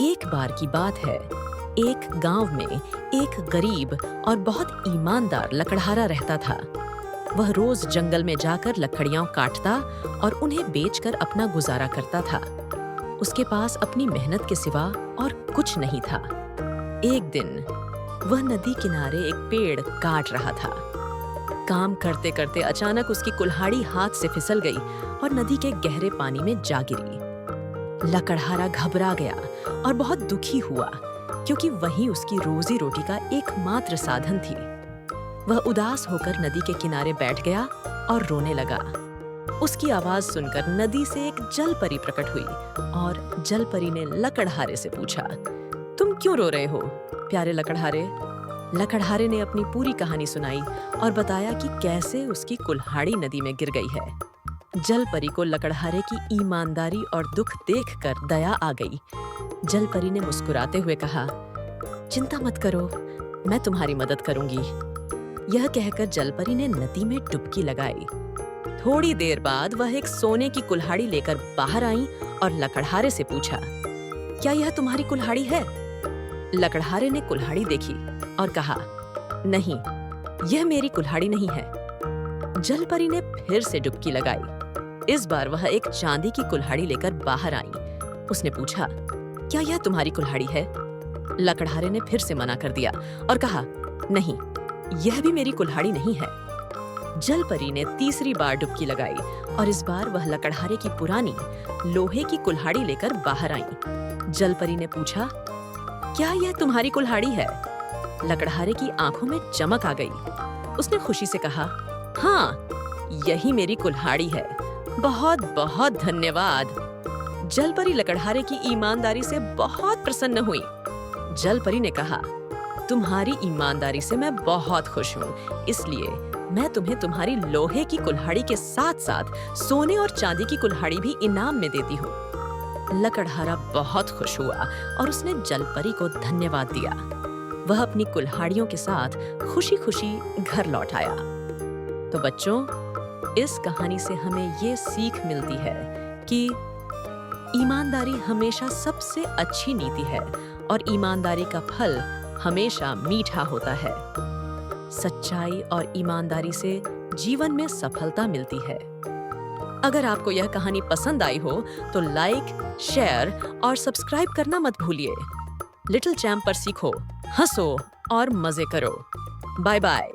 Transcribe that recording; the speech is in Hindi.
एक बार की बात है। एक गांव में एक गरीब और बहुत ईमानदार लकड़हारा रहता था। वह रोज जंगल में जाकर लकड़ियां काटता और उन्हें बेचकर अपना गुजारा करता था। उसके पास अपनी मेहनत के सिवा और कुछ नहीं था। एक दिन वह नदी किनारे एक पेड़ काट रहा था। काम करते करते अचानक उसकी कुल्हाड़ी हाथ से फिसल गई और नदी के गहरे पानी में जा गिरी। लकड़हारा घबरा गया और बहुत दुखी हुआ, क्योंकि वही उसकी रोजी रोटी का एकमात्र साधन थी। वह उदास होकर नदी के किनारे बैठ गया और रोने लगा। उसकी आवाज सुनकर नदी से एक जलपरी प्रकट हुई और जलपरी ने लकड़हारे से पूछा, तुम क्यों रो रहे हो, प्यारे लकड़हारे? लकड़हारे ने अपनी पूरी कहानी सुनाई और बताया कि कैसे उसकी कुल्हाड़ी नदी में गिर गई है। जलपरी को लकड़हारे की ईमानदारी और दुख देखकर दया आ गई। जलपरी ने मुस्कुराते हुए कहा, चिंता मत करो, मैं तुम्हारी मदद करूंगी। यह कहकर जलपरी ने नदी में डुबकी लगाई। थोड़ी देर बाद वह एक सोने की कुल्हाड़ी लेकर बाहर आई और लकड़हारे से पूछा, क्या यह तुम्हारी कुल्हाड़ी है? लकड़हारे ने कुल्हाड़ी देखी और कहा, नहीं, यह मेरी कुल्हाड़ी नहीं है। जलपरी ने फिर से डुबकी लगाई। इस बार वह एक चांदी की कुल्हाड़ी लेकर बाहर आई। उसने पूछा, क्या यह तुम्हारी कुल्हाड़ी है? लकड़हारे ने फिर से मना कर दिया और कहा, नहीं, यह भी मेरी कुल्हाड़ी नहीं है। जलपरी ने तीसरी बार डुबकी लगाई और इस बार वह लकड़हारे की पुरानी लोहे की कुल्हाड़ी लेकर बाहर आई। जलपरी ने पूछा, क्या यह तुम्हारी कुल्हाड़ी है? लकड़हारे की आंखों में चमक आ गई। उसने खुशी से कहा, हाँ, यही मेरी कुल्हाड़ी है। बहुत बहुत धन्यवाद। जलपरी लकड़हारे की ईमानदारी से बहुत प्रसन्न हुई। जलपरी ने कहा, तुम्हारी ईमानदारी से मैं बहुत खुश हूँ, इसलिए मैं तुम्हें तुम्हारी लोहे की कुल्हाड़ी के साथ साथ सोने और चांदी की कुल्हाड़ी भी इनाम में देती हूँ। लकड़हारा बहुत खुश हुआ और उसने जलपरी को धन्यवाद दिया। वह अपनी कुल्हाड़ियों के साथ खुशी-खुशी घर लौट आया। तो बच्चों, इस कहानी से हमें ये सीख मिलती है कि ईमानदारी हमेशा सबसे अच्छी नीति है और ईमानदारी का फल हमेशा मीठा होता है। सच्चाई और ईमानदारी से जीवन में सफलता मिलती है। अगर आपको यह कहानी पसंद आई हो तो लाइक, शेयर और सब्सक्राइब करना मत भूलिए। लिटिल चैंप पर सीखो, हंसो और मजे करो। Bye bye.